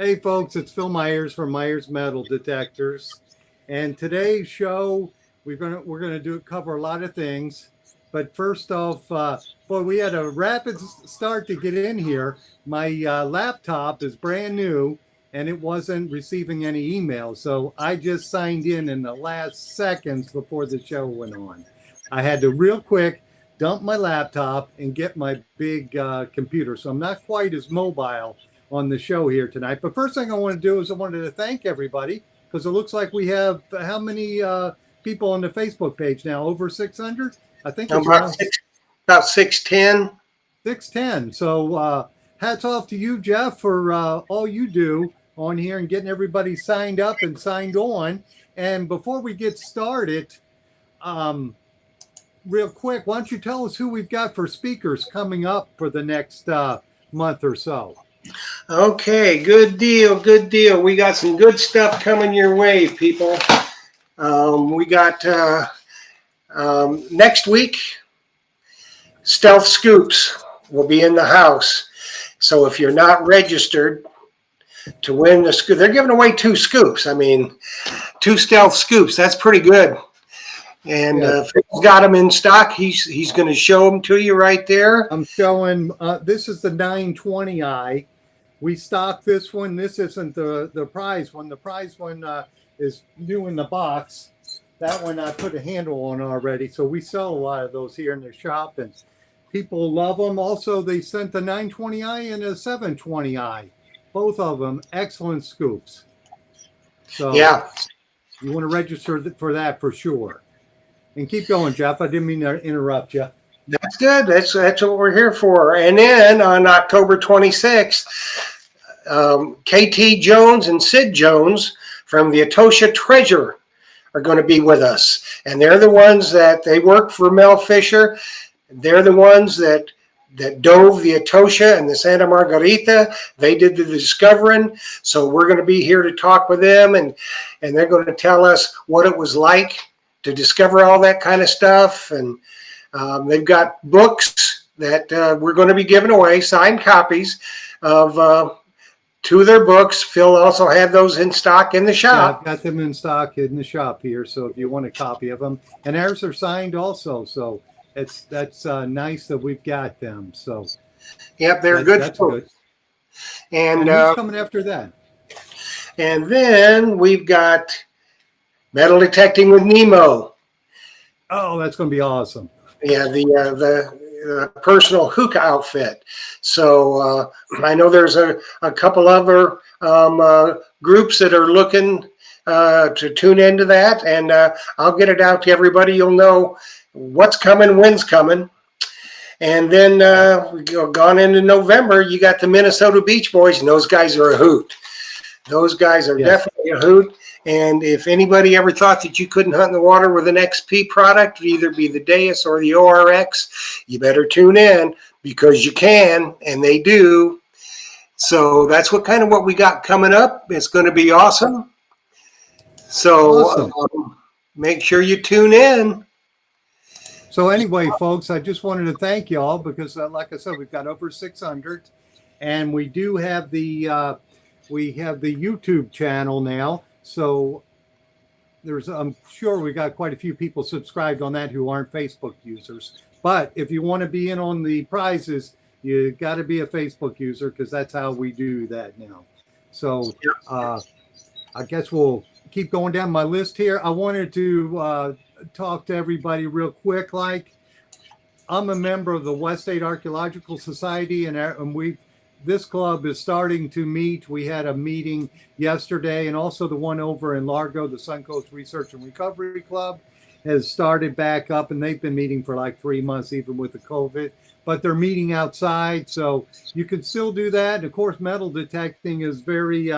Hey folks, it's Phil Myers from Myers Metal Detectors, and today's show we're gonna do cover a lot of things. But first off, boy, we had a rapid start to get in here. My laptop is brand new, and it wasn't receiving any emails, so I just signed in the last seconds before the show went on. I had to real quick dump my laptop and get my big computer, so I'm not quite as mobile on the show here tonight. But first thing I want to do is I wanted to thank everybody because it looks like we have how many people on the Facebook page now? Over 600? I think it's About around six, about 610. 610. So hats off to you, Jeff, for all you do on here and getting everybody signed up and signed on. And before we get started, um, real quick, why don't you tell us who we've got for speakers coming up for the next month or so? Okay, good deal, good deal. We got some good stuff coming your way, people. We got next week, Stealth Scoops will be in the house. So if you're not registered to win the scoop, they're giving away 2 scoops. I mean, 2 Stealth Scoops. That's pretty good. And Yeah, Phil's got them in stock. He's going to show them to you right there. I'm showing this is the 920i. We stocked this one. This isn't the prize one. The prize one is new in the box. That one I put a handle on already. So we sell a lot of those here in the shop, and people love them. Also, they sent the 920i and a 720i. Both of them excellent scoops. So Yeah, you want to register for that for sure. And keep going, Jeff. I didn't mean to interrupt you. that's good. That's what we're here for. And then on October 26th, KT Jones and Sid Jones from the Etosha Treasure are going to be with us. And they're the ones that they work for Mel Fisher. They're the ones that dove the Etosha and the Santa Margarita. They did the discovering. So we're going to be here to talk with them, and they're going to tell us what it was like to discover all that kind of stuff. And they've got books that we're going to be giving away, signed copies of 2 of their books. Phil also had those in stock in the Yeah, I've shop. got them in stock in the shop here. So if you want a copy of them, and ours are signed also. So that's nice that we've got them. So Yep, they're good that's folks. good. And And who's coming after that? and then we've got metal detecting with Nemo. Oh, that's going to be awesome. Yeah, the personal hookah outfit. So I know there's a couple other groups that are looking to tune into that, and I'll get it out to everybody. You'll know what's coming, when's coming. And then gone into November, you got the Minnesota Beach Boys, and those guys are a hoot. Those guys are Yes. definitely a hoot. And if anybody ever thought that you couldn't hunt in the water with an XP product, either be the Deus or the ORX, you better tune in because you can, and they do. So that's what we got coming up. It's going to be awesome. So Awesome. make sure you tune in. So anyway, folks, I just wanted to thank y'all because, like I said, we've got over 600, and we do have the YouTube channel now. So I'm sure we got quite a few people subscribed on that who aren't Facebook users. But if you want to be in on the prizes, you got to be a Facebook user because that's how we do that now. So I guess we'll keep going down my list here. I wanted to talk to everybody real quick. Like, I'm a member of the West State Archaeological Society, and this club is starting to meet. We had a meeting yesterday, and also the one over in Largo, the Suncoast Research and Recovery Club, has started back up, and they've been meeting for like 3 months, even with the COVID. But they're meeting outside, so you can still do that. And of course, metal detecting is very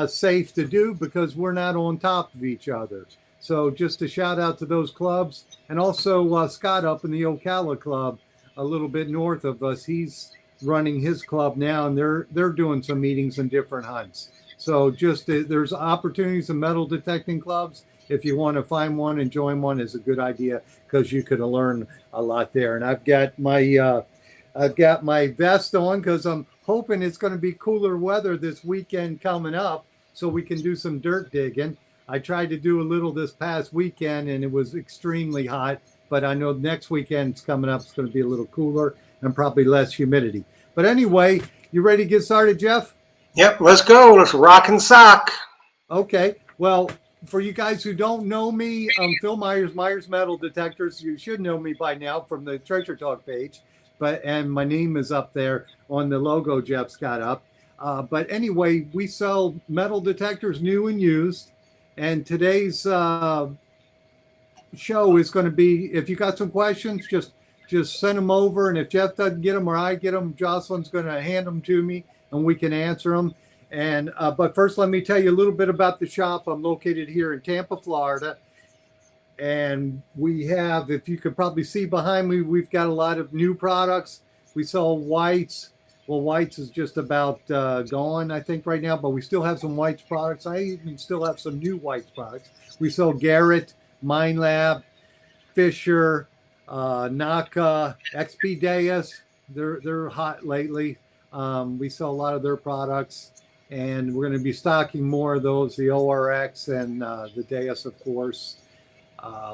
safe to do because we're not on top of each other. So just a shout out to those clubs, and also Scott up in the Ocala Club, a little bit north of us. He's running his club now, and they're doing some meetings and different hunts. So just there's opportunities in metal detecting clubs. If you want to find one and join one, is a good idea because you could learn a lot there. And I've got my vest on because I'm hoping it's going to be cooler weather this weekend coming up so we can do some dirt digging. I tried to do a little this past weekend and it was extremely hot, but I know next weekend's coming up. It's going to be a little cooler and probably less humidity. But anyway, you ready to get started, Jeff? Yep, let's go. Let's rock and sock. Okay. Well, for you guys who don't know me, I'm Phil Myers, Myers Metal Detectors. You should know me by now from the Treasure Talk page, and my name is up there on the logo Jeff's got up. But anyway, we sell metal detectors new and used, and today's show is going to be, if you got some questions, just send them over, and if Jeff doesn't get them or I get them, Jocelyn's going to hand them to me, and we can answer them. And but first, let me tell you a little bit about the shop. I'm located here in Tampa, Florida, and we have, if you could probably see behind me, we've got a lot of new products. We sell whites. Well, whites is just about gone, I think, right now, but we still have some whites products. I even still have some new whites products. We sell Garrett, Mine Lab, Fisher, Naka, XP Deus. They're hot lately. We sell a lot of their products. And we're going to be stocking more of those, the ORX and the Deus, of course.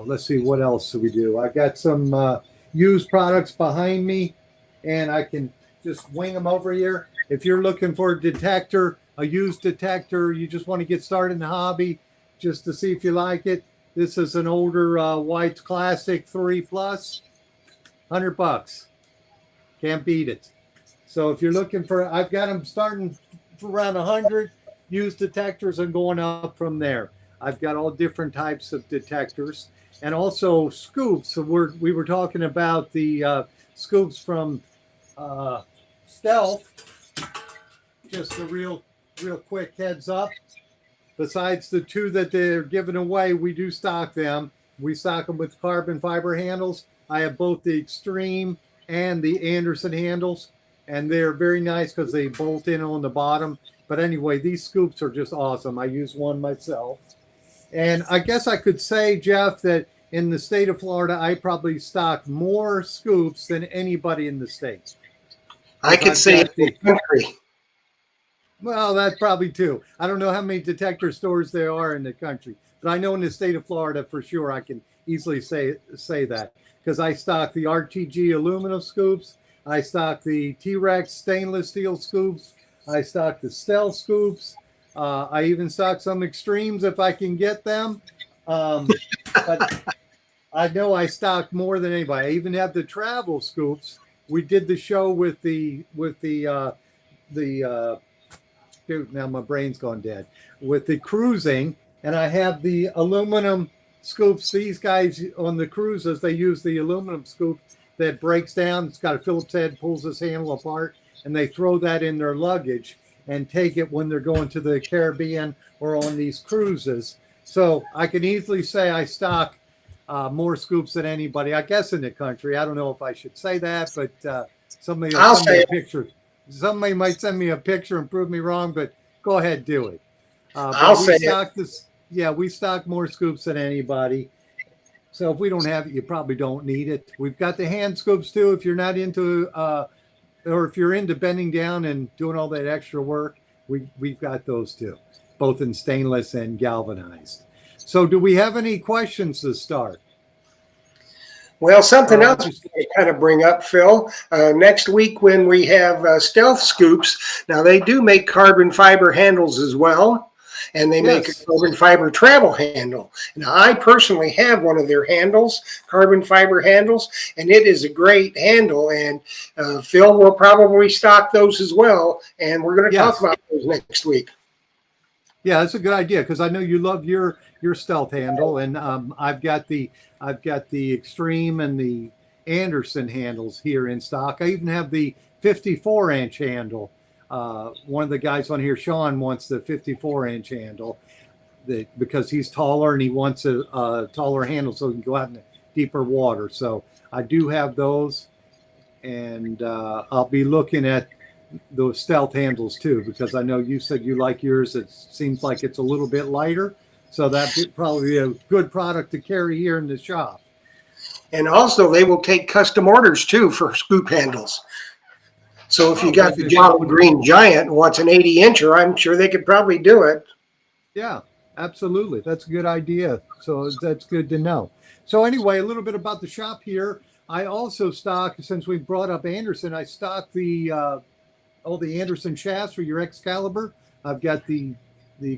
Let's see, what else do we do? I've got some used products behind me, and I can just wing them over here. If you're looking for a detector, a used detector, you just want to get started in the hobby just to see if you like it. This is an older White's Classic 3 Plus, $100. Can't beat it. So if you're looking for, I've got them starting for around 100 used detectors and going up from there. I've got all different types of detectors and also scoops. So we were talking about the scoops from Stealth. Just a real quick heads up. Besides the two that they're giving away, we do stock them. We stock them with carbon fiber handles. I have both the Extreme and the Anderson handles. And they're very nice because they bolt in on the bottom. But anyway, these scoops are just awesome. I use one myself. And I guess I could say, Jeff, that in the state of Florida, I probably stock more scoops than anybody in the state. I could say in the country. Well, that's probably too. I don't know how many detector stores there are in the country. But I know in the state of Florida, for sure, I can easily say that. Because I stock the RTG aluminum scoops. I stock the T-Rex stainless steel scoops. I stock the Stealth scoops. I even stock some Extremes if I can get them. But I know I stock more than anybody. I even have the travel scoops. We did the show with the shoot, now my brain's gone dead. With the cruising, and I have the aluminum scoops. These guys on the cruises, they use the aluminum scoop that breaks down. It's got a Phillips head, pulls this handle apart, and they throw that in their luggage and take it when they're going to the Caribbean or on these cruises. So I can easily say I stock more scoops than anybody, I guess, in the country. I don't know if I should say that, but somebody will send me a picture. Somebody might send me a picture and prove me wrong, but go ahead, do it. I'll say it. Yeah, we stock more scoops than anybody. So if we don't have it, you probably don't need it. We've got the hand scoops too. If you're not into, or if you're into bending down and doing all that extra work, we've got those too, both in stainless and galvanized. So do we have any questions to start? Well, something else to kind of bring up, Phil. Next week when we have Stealth scoops, now they do make carbon fiber handles as well. And they make a carbon fiber travel handle. Now, I personally have one of their handles, carbon fiber handles, and it is a great handle. And Phil will probably stock those as well. And we're going to talk about those next week. Yeah, that's a good idea because I know you love your Stealth handle, and I've got the Extreme and the Anderson handles here in stock. I even have the 54-inch handle. One of the guys on here, Sean, wants the 54-inch handle because he's taller and he wants a taller handle so he can go out in the deeper water. So I do have those, and I'll be looking at those Stealth handles too because I know you said you like yours. It seems like it's a little bit lighter, so that'd probably be a good product to carry here in the shop. And also, they will take custom orders too for scoop handles. So if you Oh, got with the the Jolly Green Giant and wants an 80-incher, I'm sure they could probably do it. Yeah, absolutely. That's a good idea. So that's good to know. So anyway, a little bit about the shop here. I also stock, since we brought up Anderson, I stock the all the Anderson shafts for your Excalibur. I've got the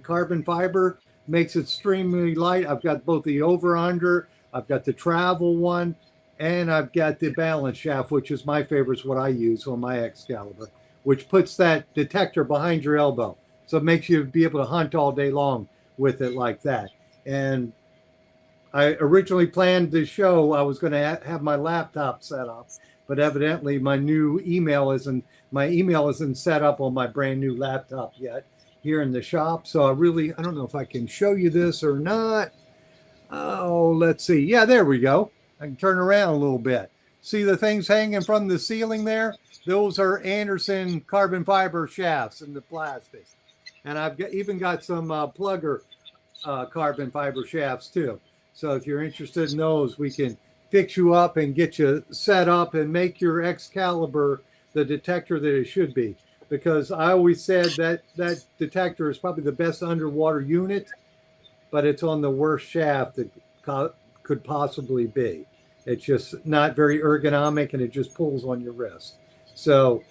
carbon fiber, makes it extremely light. I've got both the over under, I've got the travel one, and I've got the balance shaft, which is my favorite, is what I use on my Excalibur, which puts that detector behind your elbow. So it makes you be able to hunt all day long with it like that. And I originally planned the show, I was going to have my laptop set up, but evidently my email isn't set up on my brand new laptop yet here in the shop. So I don't know if I can show you this or not. Oh, let's see. Yeah, there we go. I can turn around a little bit. See the things hanging from the ceiling there? Those are Anderson carbon fiber shafts in the plastic. And even got some plugger carbon fiber shafts too. So if you're interested in those, we can fix you up and get you set up and make your Excalibur the detector that it should be. Because I always said that that detector is probably the best underwater unit, but it's on the worst shaft that could possibly be. It's just not very ergonomic and it just pulls on your wrist. So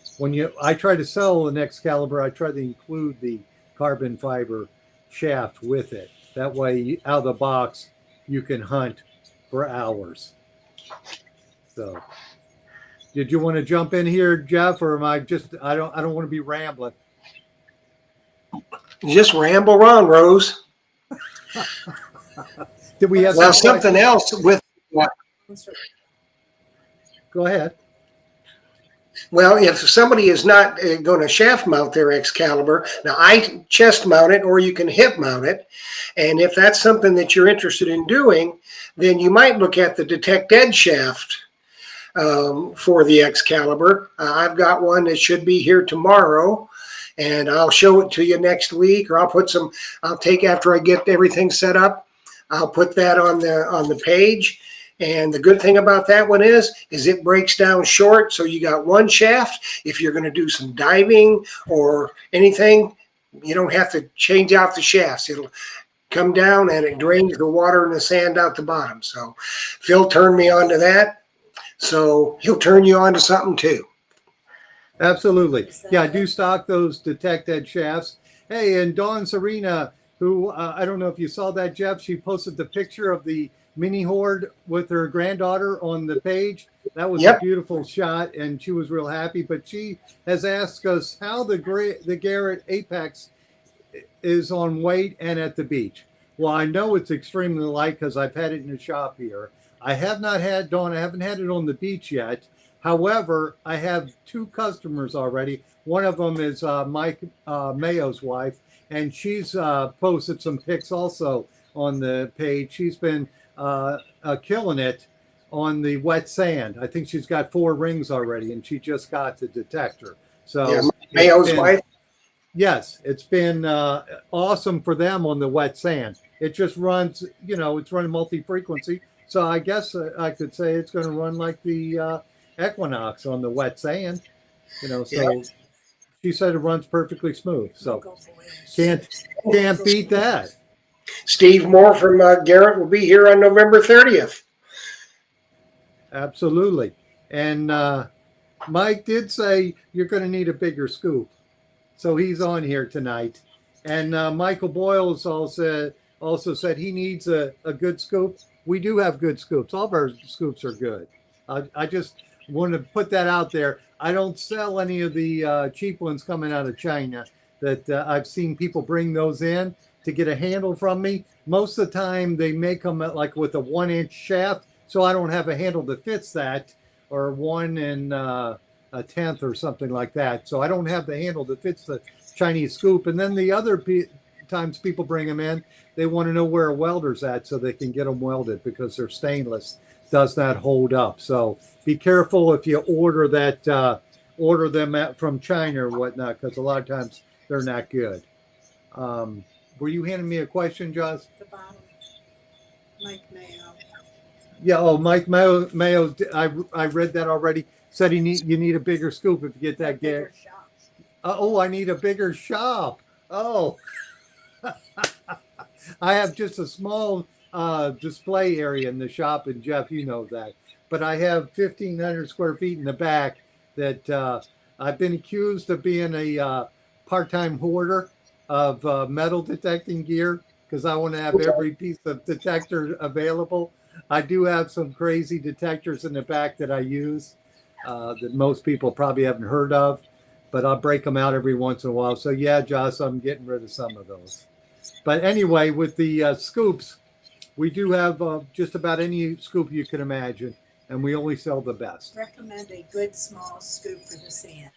I try to sell an Excalibur, I try to include the carbon fiber shaft with it. That way, out of the box, you can hunt for hours. So, did you want to jump in here, Jeff, or am I just? I don't want to be rambling. You just ramble on, Rose. Did we have Well, some something questions? else with Go ahead. well, if somebody is not going to shaft mount their Excalibur, now I chest mount it or you can hip mount it. And if that's something that you're interested in doing, then you might look at the Detect Edge shaft for the Excalibur. I've got one that should be here tomorrow. And I'll show it to you next week, or I'll take after I get everything set up. I'll put that on the page. And the good thing about that one is it breaks down short. So you got one shaft. If you're going to do some diving or anything, you don't have to change out the shafts. It'll come down and it drains the water and the sand out the bottom. So Phil turned me on to that. So he'll turn you on to something too. Absolutely. Yeah, I do stock those Detect Edge shafts. Hey, and Dawn Serena, who I don't know if you saw that, Jeff, she posted the picture of the mini horde with her granddaughter on the page. That was a Yep. beautiful shot, and she was real happy. But she has asked us how the Garrett Apex is on weight and at the beach. Well, I know it's extremely light because I've had it in the shop here. I have not had, Dawn, I haven't had it on the beach yet. However, I have two customers already. One of them is Mike Mayo's wife, and she's posted some pics also on the page. She's been killing it on the wet sand. I think she's got 4 rings already, and she just got the detector. Yeah, So it's Mayo's been, wife. yes, it's been awesome for them on the wet sand. It just runs, it's running multi-frequency. So I guess I could say it's going to run like the Equinox on the wet sand. Yeah. So she said it runs perfectly smooth. So can't can't beat that. Steve Moore from Garrett will be here on November 30th. Absolutely. And Mike did say you're going to need a bigger scoop. So he's on here tonight. And Michael Boyles also said he needs a good scoop. We do have good scoops. All of our scoops are good. I just want to put that out there. I don't sell any of the cheap ones coming out of China that I've seen people bring those in to get a handle from me. Most of the time they make them like with a 1-inch shaft. So I don't have a handle that fits that, or 1 1/10 or something like that. So I don't have the handle that fits the Chinese scoop. And then the other times people bring them in, they want to know where a welder's at so they can get them welded because they're stainless, does not hold up. So be careful if you order them from China or whatnot, because a lot of times they're not good. Were you handing me a question, Josh? The bottom, Mike Mayo. Yeah. Oh, Mike Mayo. I read that already. Said you need a bigger scoop if you get that gig. Bigger shop. Oh, I need a bigger shop. Oh, I have just a small display area in the shop, and Jeff, you know that. But I have 1,500 square feet in the back that I've been accused of being a part-time hoarder of metal detecting gear because I want to have every piece of detector available. I do have some crazy detectors in the back that I use that most people probably haven't heard of, but I'll break them out every once in a while. So yeah, Josh, I'm getting rid of some of those. But anyway, with the scoops, we do have just about any scoop you can imagine, and we only sell the best. Recommend a good small scoop for the sand.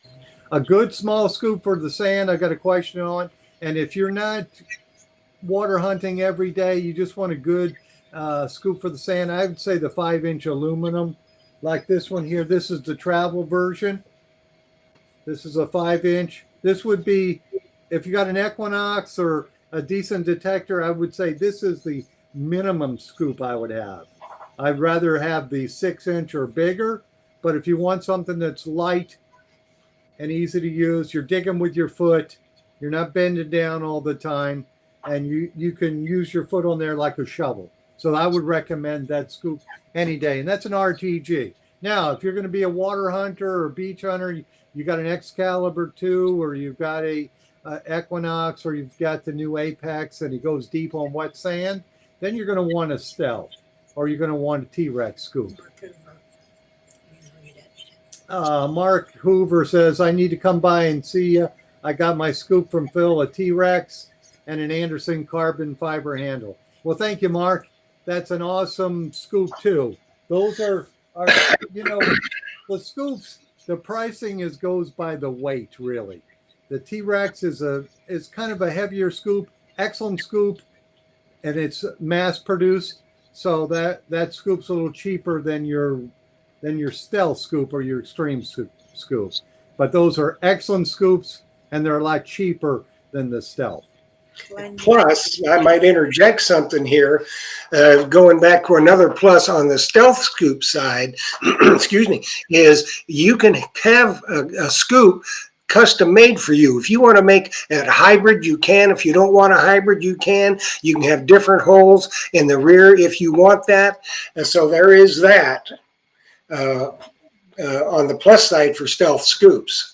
A good small scoop for the sand, I got a question on. And if you're not water hunting every day, you just want a good scoop for the sand, I would say the 5-inch aluminum, like this one here. This is the travel version. This is a 5-inch. This would be, if you got an Equinox or a decent detector, I would say this is the minimum scoop I would have. I'd rather have the 6-inch or bigger, but if you want something that's light and easy to use, you're digging with your foot, you're not bending down all the time, and you can use your foot on there like a shovel. So I would recommend that scoop any day, and that's an RTG. Now, if you're going to be a water hunter or beach hunter, you got an Excalibur 2, or you've got a Equinox, or you've got the new Apex, and it goes deep on wet sand, then you're going to want a Stealth, or you're going to want a T-Rex scoop. Mark Hoover says, I need to come by and see you. I got my scoop from Phil, a T-Rex, and an Anderson carbon fiber handle. Well, thank you, Mark. That's an awesome scoop, too. Those are the scoops, the pricing goes by the weight, really. The T-Rex is kind of a heavier scoop, excellent scoop, and it's mass produced. So that scoop's a little cheaper than your stealth scoop or your extreme scoop. But those are excellent scoops, and they're a lot cheaper than the stealth. Plus, I might interject something here. Going back to another plus on the stealth scoop side, excuse me, is you can have a scoop custom made for you. If you want to make a hybrid, you can. If you don't want a hybrid, you can. You can have different holes in the rear if you want that. And so there is that on the plus side for stealth scoops.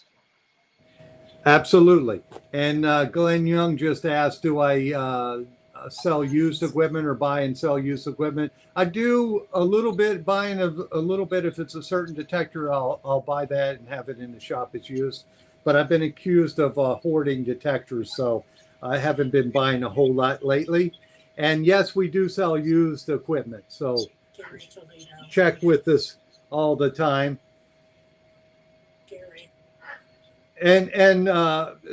Absolutely. And Glenn Young just asked, do I sell used equipment or buy and sell used equipment? I do a little bit, buying a little bit. If it's a certain detector, I'll buy that and have it in the shop as used. But I've been accused of hoarding detectors, so I haven't been buying a whole lot lately. And yes, we do sell used equipment, so check with us all the time. And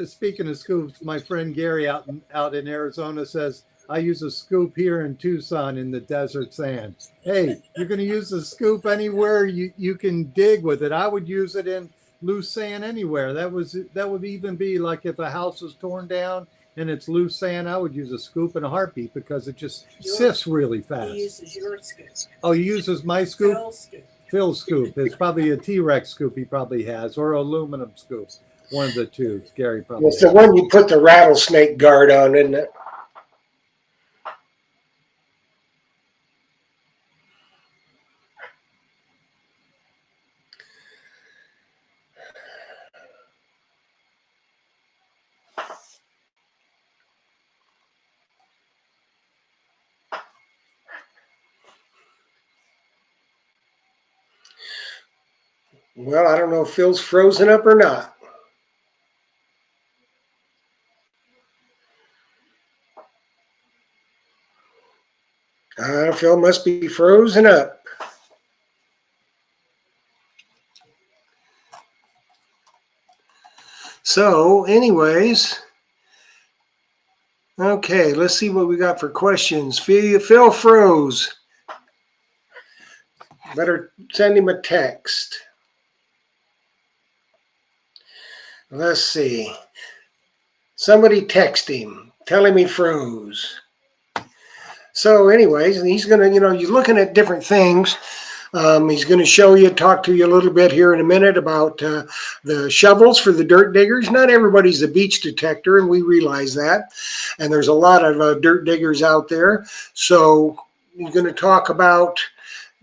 speaking of scoops, my friend Gary out in Arizona says, I use a scoop here in Tucson in the desert sand. Hey, you're going to use a scoop anywhere you can dig with it. I would use it in loose sand anywhere. That would even be like if a house was torn down and it's loose sand, I would use a scoop in a heartbeat because it just sifts really fast. He uses your scoop. Oh, he uses my scoop? Phil's scoop. Phil's scoop. It's probably a T-Rex scoop he probably has, or aluminum scoop. One of the two. Gary probably It's the one you put the rattlesnake guard on, isn't it? Well, I don't know if Phil's frozen up or not. Phil must be frozen up. So, anyways, okay, let's see what we got for questions. Phil froze. Better send him a text. Let's see. Somebody text him. Tell him he froze. So anyways, he's going to, you're looking at different things He's going to show you, talk to you a little bit here in a minute about the shovels for the dirt diggers. Not everybody's a beach detector, and we realize that. And there's a lot of dirt diggers out there. So he's going to talk about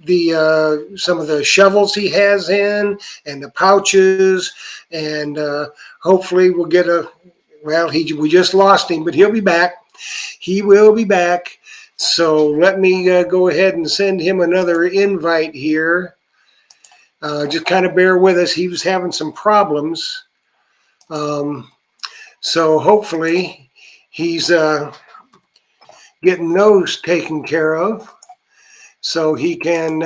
the some of the shovels he has in and the pouches, and hopefully we'll get a, well, we just lost him, but he'll be back. He will be back. So let me go ahead and send him another invite here. Just kind of bear with us. He was having some problems. So hopefully he's getting those taken care of so he can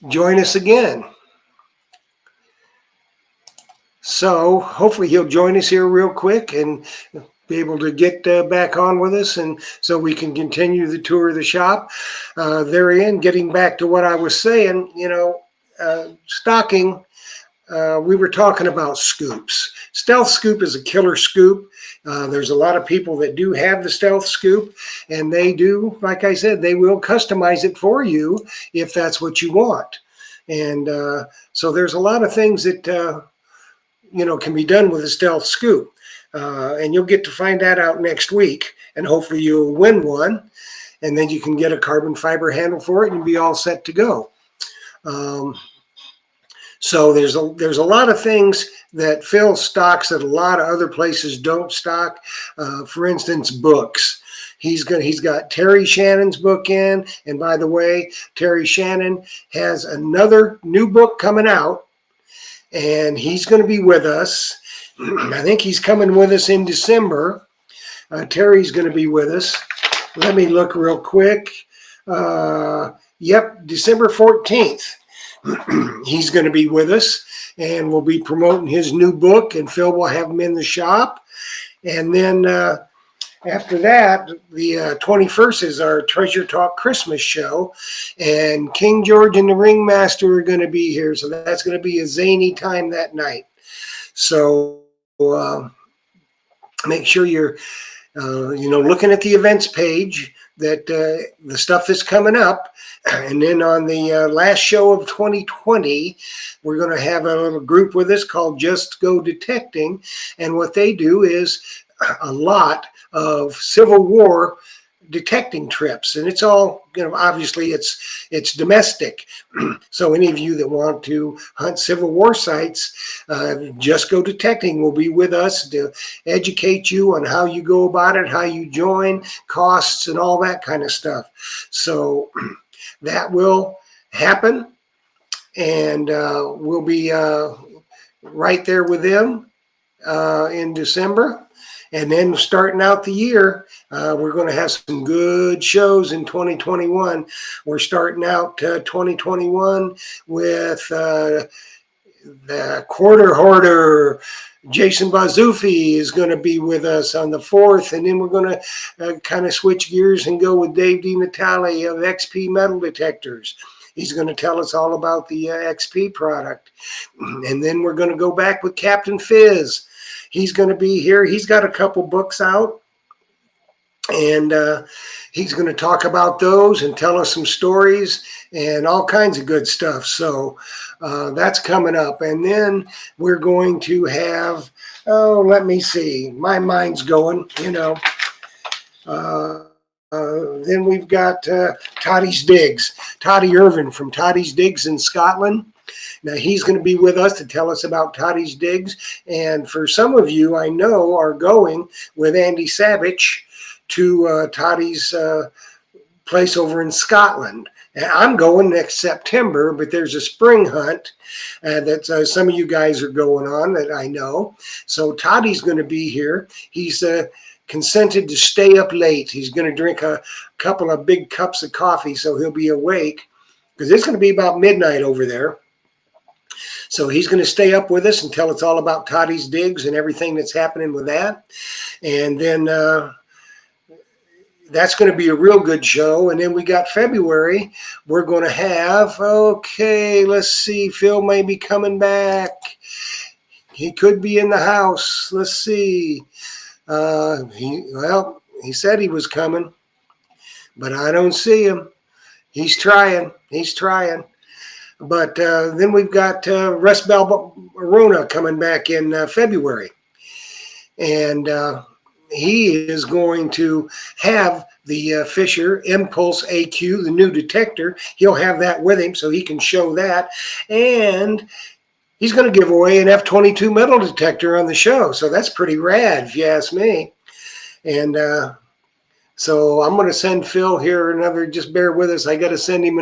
join us again. So hopefully he'll join us here real quick and be able to get back on with us, and so we can continue the tour of the shop. Therein, getting back to what I was saying, stocking, we were talking about scoops. Stealth scoop is a killer scoop. There's a lot of people that do have the stealth scoop, and they do, like I said, they will customize it for you if that's what you want. And so there's a lot of things that can be done with a stealth scoop. And you'll get to find that out next week, and hopefully you'll win one, and then you can get a carbon fiber handle for it and be all set to go. So there's a lot of things that Phil stocks that a lot of other places don't stock. For instance, books. He's got Terry Shannon's book in, and by the way, Terry Shannon has another new book coming out, and he's going to be with us. I think he's coming with us in December. Terry's going to be with us. Let me look real quick. Yep, December 14th. He's going to be with us, and we'll be promoting his new book, and Phil will have him in the shop. And then after that, the 21st is our Treasure Talk Christmas show, and King George and the Ringmaster are going to be here. So that's going to be a zany time that night. So make sure you're, looking at the events page, that the stuff that's coming up. And then on the last show of 2020, we're going to have a little group with us called Just Go Detecting. And what they do is a lot of Civil War detecting trips, and it's all, obviously it's domestic. So any of you that want to hunt Civil War sites, Just Go Detecting will be with us to educate you on how you go about it, how you join, costs, and all that kind of stuff. So that will happen, and we'll be right there with them in December. And then starting out the year, we're going to have some good shows in 2021. We're starting out 2021 with the Quarter Hoarder. Jason Bazuffi is going to be with us on the 4th. And then we're going to kind of switch gears and go with Dave DiNatale of XP Metal Detectors. He's going to tell us all about the XP product. And then we're going to go back with Captain Fizz. He's going to be here. He's got a couple books out, and he's going to talk about those and tell us some stories and all kinds of good stuff. So that's coming up. And then we're going to have, let me see. My mind's going, then we've got Toddy's Digs. Toddy Irvin from Toddy's Digs in Scotland. Now, he's going to be with us to tell us about Toddy's Digs. And for some of you, I know, are going with Andy Savage to Toddy's place over in Scotland. And I'm going next September, but there's a spring hunt that some of you guys are going on that I know. So Toddy's going to be here. He's consented to stay up late. He's going to drink a couple of big cups of coffee, so he'll be awake, because it's going to be about midnight over there. So he's going to stay up with us and tell us all about Toddy's Digs and everything that's happening with that. And then that's going to be a real good show. And then we got February. We're going to have, let's see, Phil may be coming back. He could be in the house. Let's see. He said he was coming, but I don't see him. He's trying. He's trying. But then we've got Russ Balbarona coming back in February. And he is going to have the Fisher Impulse AQ, the new detector. He'll have that with him so he can show that. And he's going to give away an F-22 metal detector on the show. So that's pretty rad, if you ask me. And so I'm going to send Phil here another, just bear with us. I got to send him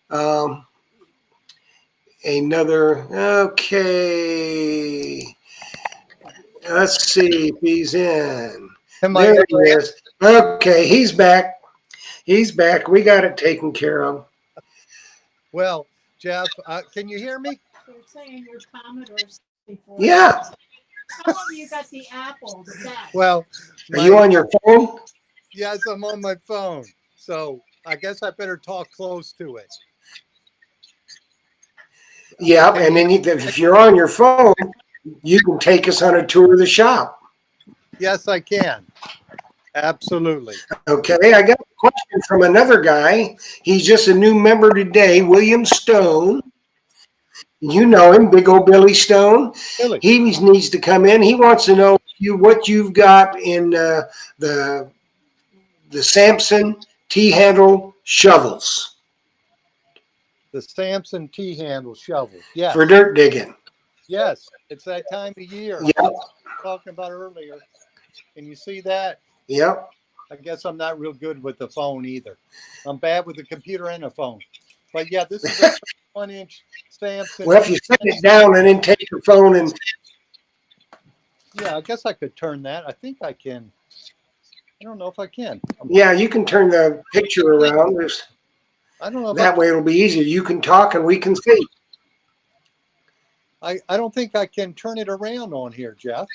um, okay. Let's see if he's in. Am I? There he is. Okay, he's back. He's back. We got it taken care of. Well, Jeff, can you hear me? They're saying your Commodore 64. Yeah. Some of you got the Apple, the best. Well, Are you on your phone? Yes, I'm on my phone. So I guess I better talk close to it. Yeah, and then if you're on your phone, you can take us on a tour of the shop. Yes, I can. Absolutely. Okay, I got a question from another guy. He's just a new member today, William Stone. You know him, Big Old Billy Stone. Really? He needs to come in. He wants to know what you've got in the Samson T-handle shovels. The Samson T-handle shovel. Yes. For dirt digging. Yes. It's that time of year. Yep. Talking about earlier. Can you see that? Yep. I guess I'm not real good with the phone either. I'm bad with the computer and the phone. But yeah, this is a 1-inch Samson. Well, if you set it down and then take your phone and... Yeah, I guess I could turn that. I think I can. I don't know if I can. Yeah, you can turn the picture around. I don't know if that way it'll be easier. You can talk and we can see. I don't think I can turn it around on here, Jeff.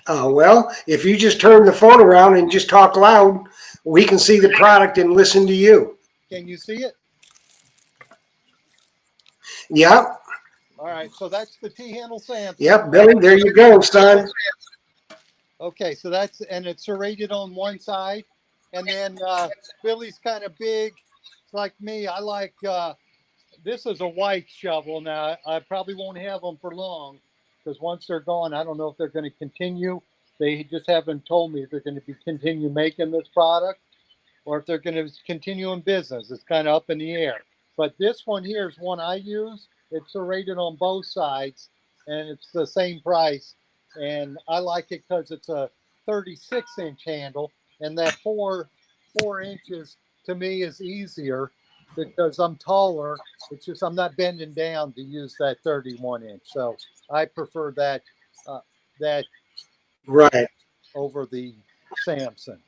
Well, if you just turn the phone around and just talk loud, we can see the product and listen to you. Can you see it? Yep. All right, so that's the T-handle Samson. Yep, Billy, there you go, son. Okay, so that's, and it's serrated on one side. And then Billy's kind of big. It's like me. I like, this is a white shovel. Now, I probably won't have them for long because once they're gone, I don't know if they're going to continue. They just haven't told me if they're going to continue making this product or if they're going to continue in business. It's kind of up in the air. But this one here is one I use. It's serrated on both sides, and it's the same price. And I like it because it's a 36-inch handle, and that four inches to me is easier because I'm taller. It's just I'm not bending down to use that 31-inch. So I prefer that that Right. over the Samson.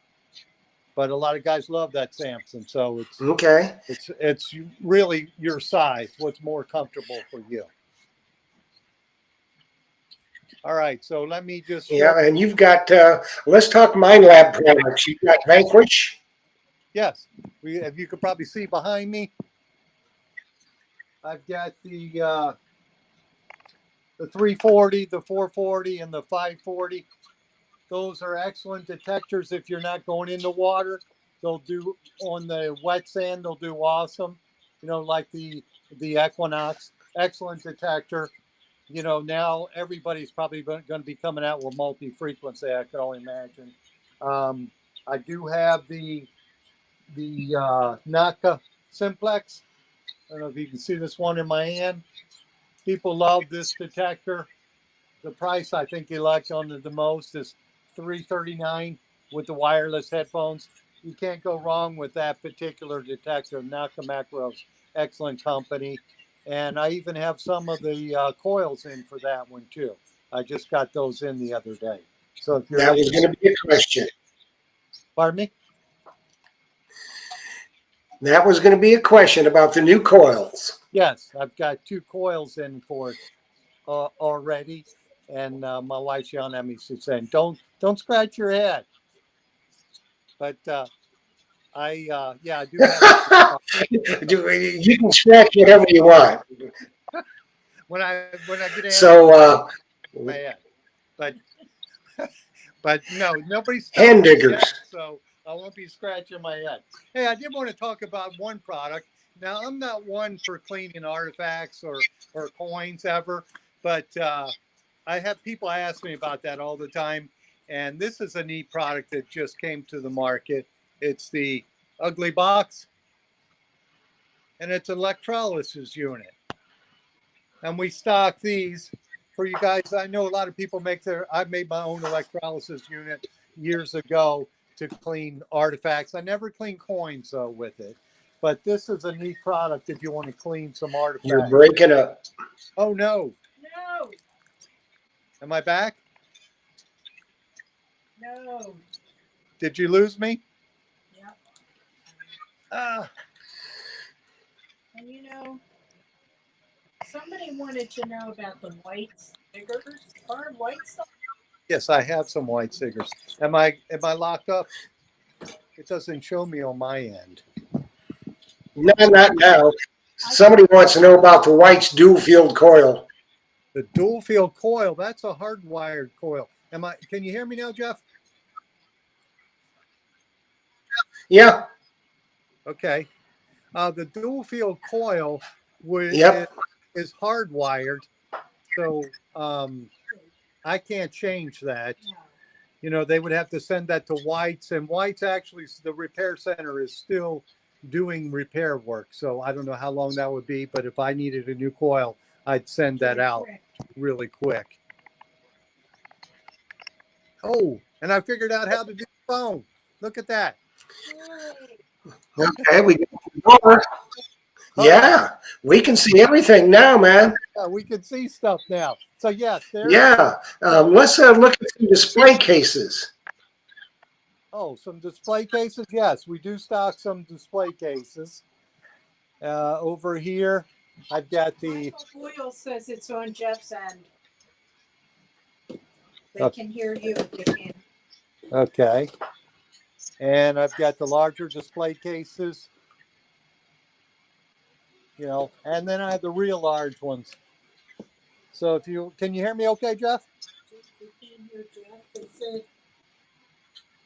But a lot of guys love that Samson, so it's okay. It's really your size. What's more comfortable for you? All right, so let me just Yeah, and you've got. Let's talk Mind Lab products. You've got Vanquish. Yes, if you could probably see behind me, I've got the 340, the 440, and the 540. Those are excellent detectors if you're not going into water. They'll do on the wet sand. They'll do awesome. You know, like the Equinox, excellent detector. You know, now everybody's probably going to be coming out with multi-frequency. I can only imagine. I do have the Naka Simplex. I don't know if you can see this one in my hand. People love this detector. The price I think you like on the most is $339 with the wireless headphones. You can't go wrong with that particular detector. Naka Macros, excellent company. And I even have some of the coils in for that one too. I just got those in the other day. So if you're That was going to be a question. Pardon me? That was going to be a question about the new coils. Yes, I've got 2 coils in for it already. And my wife's yelling at me. She's saying, don't scratch your head. But I do have You can scratch whatever you want. when I get So, my head. But no, nobody's hand diggers. so I won't be scratching my head. Hey, I did want to talk about one product. Now, I'm not one for cleaning artifacts or coins ever, but I have people ask me about that all the time. And this is a neat product that just came to the market. It's the Ugly Box, and it's an electrolysis unit. And we stock these for you guys. I know a lot of people I made my own electrolysis unit years ago to clean artifacts. I never clean coins though with it, but this is a neat product if you want to clean some You're artifacts. breaking up. Oh no, No, am I back? no. Did you lose me? Yep. Ah, And you know, somebody wanted to know about the white stickers. Are white stuff? yes, I have some white stickers. Am I locked up? It doesn't show me on my end. No, not now. Somebody wants to know about the White's dual field coil. The dual field coil, that's a hardwired coil. Can you hear me now, Jeff? Yeah. Okay. The dual field coil Yep. is hardwired, so I can't change that. No. You know, they would have to send that to White's, and White's actually, the repair center is still doing repair work. So I don't know how long that would be, but if I needed a new coil, I'd send that out really quick. Oh, and I figured out how to do the phone. Look at that. Okay, we got more. Yeah, we can see everything now, man. We can see stuff now. So yes, there's Yeah. Let's look at some display cases. some display cases. Yes, we do stock some display cases. Over here, I've got the. Michael Boyle says it's on Jeff's end. They Okay. can hear you if they can. Okay. And I've got the larger display cases. You know, and then I have the real large ones. So can you hear me okay, Jeff? We can hear Jeff. They said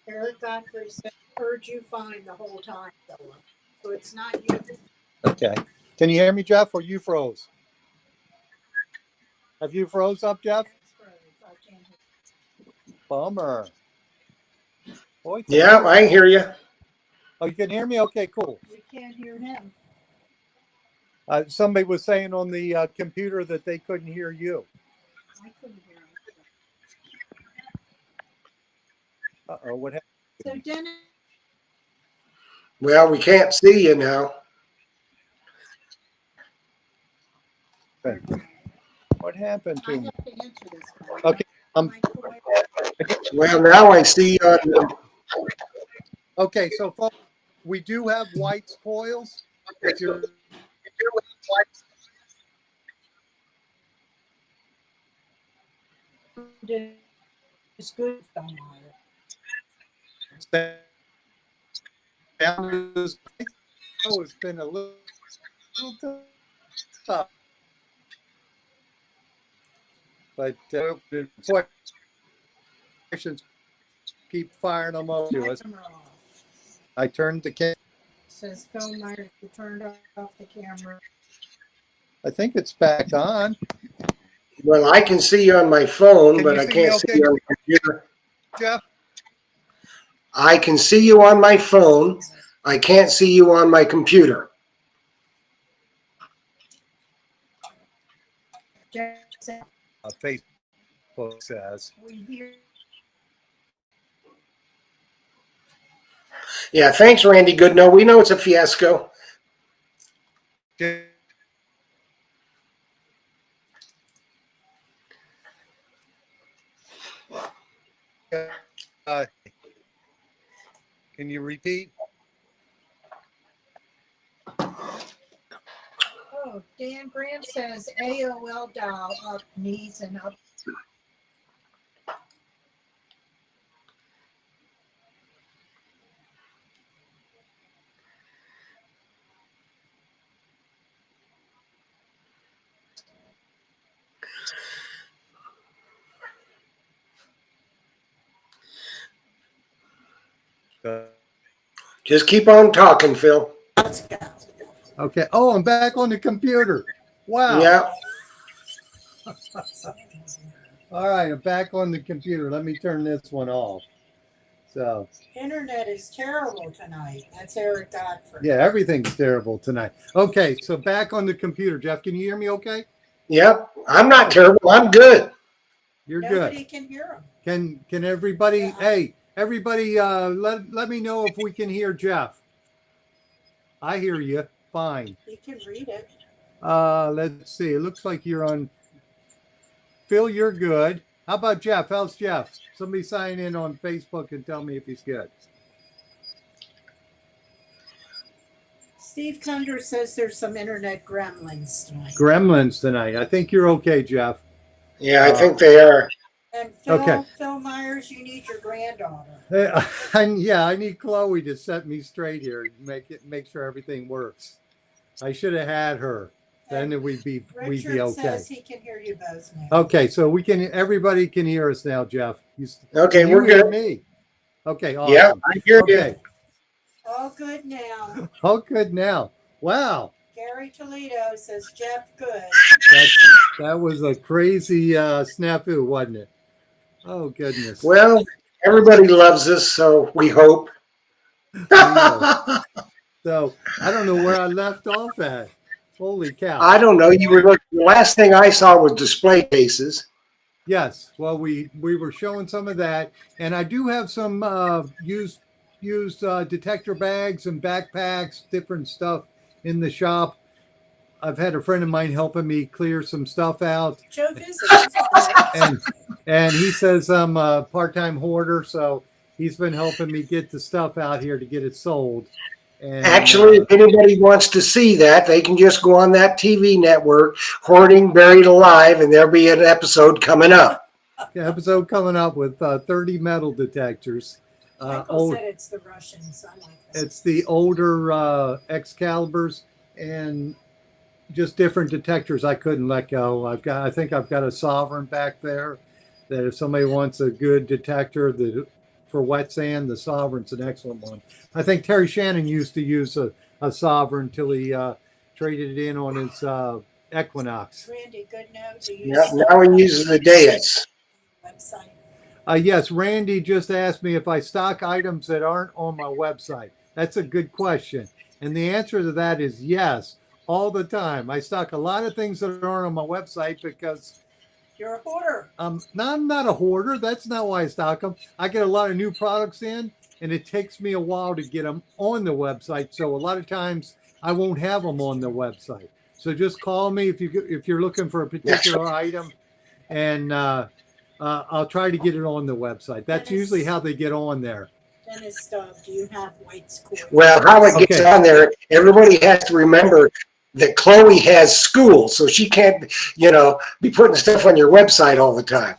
Eric Godfrey said heard you fine the whole time, Philip. So it's not you. Okay. Can you hear me, Jeff, or you froze? Have you froze up, Jeff? I can't hear. Bummer. Boy, Yeah, I hear you. oh, you can hear me? Okay, cool. We can't hear him. Somebody was saying on the computer that they couldn't hear you. I couldn't hear him. Uh-oh, what happened? So Dennis, Well, we can't see you now. What happened I to me? have to answer this call. Okay. Well, now I see you on. Okay, so folks, we do have White's coils. If you're it's good. it's been a little tough, but questions keep firing them up to us. I turned the camera. Says phone might have turned off the camera. I think it's back on. Well, I can see you on my phone, Can but you I see can't me see okay, you on the computer. Jeff? I can see you on my phone. I can't see you on my computer. Jeff said, Facebook says. we hear. Yeah, thanks, Randy Goodnow. We know it's a fiasco. Can you repeat? Oh, Dan Graham says AOL dial up needs an up. Just keep on talking, Phil. Let's go. Okay. Oh, I'm back on the computer. Wow. Yeah. All right, I'm back on the computer. Let me turn this one off. So, Internet is terrible tonight. That's Eric Godfrey. yeah, everything's terrible tonight. Okay, so back on the computer. Jeff, can you hear me okay? Yep. I'm not Oh. terrible. I'm good. You're Nobody good. can hear him. Can everybody, Yeah. hey, everybody let me know if we can hear Jeff. I hear you. Fine. He can read it. Let's see. It looks like you're on Phil, you're good. How about Jeff? How's Jeff? Somebody sign in on Facebook and tell me if he's good. Steve Kunder says there's some internet gremlins tonight. Gremlins tonight. I think you're okay, Jeff. Yeah, I think they are. And Phil, Okay. Phil Myers, you need your granddaughter. Yeah, I need Chloe to set me straight here and make sure everything works. I should have had her. Then we'd be Richard okay. says he can hear you both now. Okay, so everybody can hear us now, Jeff. Okay, can you we're hear good. me? Okay, awesome. Yeah, I hear Okay, you. All good now. all good now. Wow, Gary Toledo says Jeff good. that was a crazy snafu, wasn't it? Oh goodness. Well, everybody loves us, so we hope. I know. So I don't know where I left off at. Holy cow. I don't know. You were looking. The last thing I saw was display cases. Yes. Well, we were showing some of that, and I do have some used detector bags and backpacks, different stuff in the shop. I've had a friend of mine helping me clear some stuff out, Joe visits. and he says I'm a part-time hoarder, so he's been helping me get the stuff out here to get it sold. And, Actually, if anybody wants to see that, they can just go on that TV network, Hoarding Buried Alive, and there'll be an episode coming up. episode coming up with 30 metal detectors. Michael said it's the Russians. I like that. It's the older Excaliburs and just different detectors I couldn't let go. I think I've got a Sovereign back there that if somebody wants a good detector for wet sand, the Sovereign's an excellent one. I think Terry Shannon used to use a Sovereign till he traded it in on his Equinox. Randy, good note. Do you Yep, now he uses the Deus. website? Yes, Randy just asked me if I stock items that aren't on my website. That's a good question. And the answer to that is yes, all the time. I stock a lot of things that aren't on my website because You're a hoarder. I'm not a hoarder. That's not why I stock them. I get a lot of new products in, and it takes me a while to get them on the website. So a lot of times I won't have them on the website. So just call me if you're looking for a particular item, and I'll try to get it on the website. That's usually how they get on there. Dennis Stubb, do you have White's Core? Well, how it gets on there, everybody has to remember that Chloe has school, so she can't, be putting stuff on your website all the time.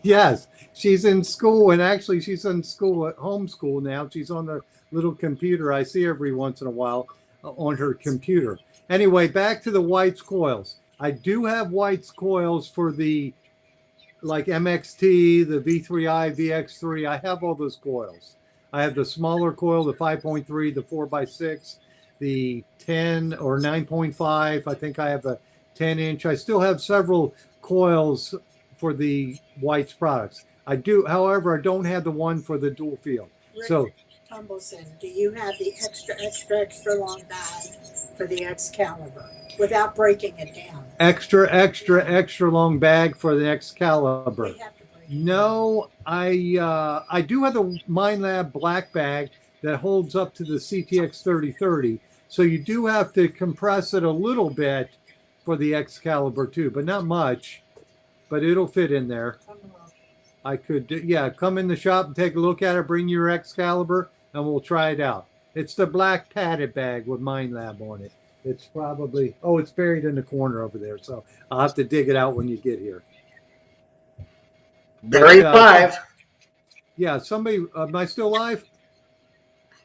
Yes, she's in school, and actually she's in school at homeschool now. She's on the little computer I see every once in a while on her computer. Anyway, back to the White's coils. I do have White's coils for the like MXT, the V3i, VX3. I have all those coils. I have the smaller coil, the 5.3, the 4x6, the 10 or 9.5. I think I have a 10-inch. I still have several coils for the White's products. I do, however, I don't have the one for the dual field. Rick So Tumbleson, do you have the extra long bag for the Excalibur without breaking it down? extra long bag for the Excalibur. We have to break it No, I do have the MindLab black bag that holds up to the CTX 3030. So you do have to compress it a little bit for the Excalibur too, but not much. But it'll fit in there. down. Come on. I could, come in the shop and take a look at it, bring your Excalibur, and we'll try it out. It's the black padded bag with MindLab on it. It's probably, it's buried in the corner over there. So I'll have to dig it out when you get here. Buried alive. Yeah, somebody, am I still live?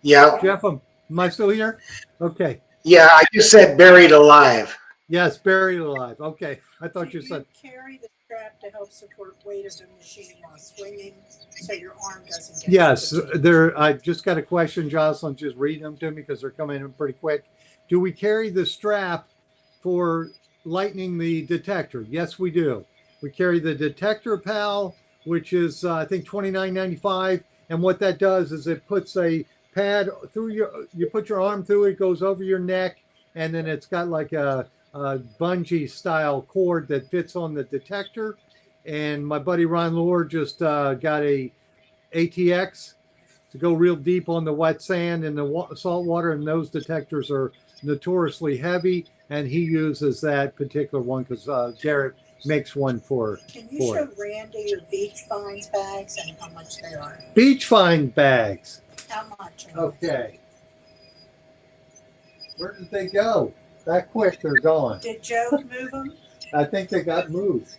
Yeah. Jeff, am I still here? Okay. Yeah, I just said buried alive. Yes, buried alive. Okay. I thought you said. Carry the strap to help support weight of the machine while swinging. so your arm doesn't get Yes, fatigued. there. I just got a question, Jocelyn. Just read them to me because they're coming in pretty quick. Do we carry the strap for lightening the detector? Yes, we do. We carry the detector pal, which is I think $29.95, and what that does is it puts a pad through your. You put your arm through it, goes over your neck, and then it's got like a bungee style cord that fits on the detector. And my buddy Ron Lord just got a ATX to go real deep on the wet sand and the salt water, and those detectors are notoriously heavy, and he uses that particular one because Garrett makes one Can you for show it. Randy your beach finds bags and how much they are? Beach find bags. How much? Okay. Where did they go? That quick, they're gone. Did Joe move them? I think they got moved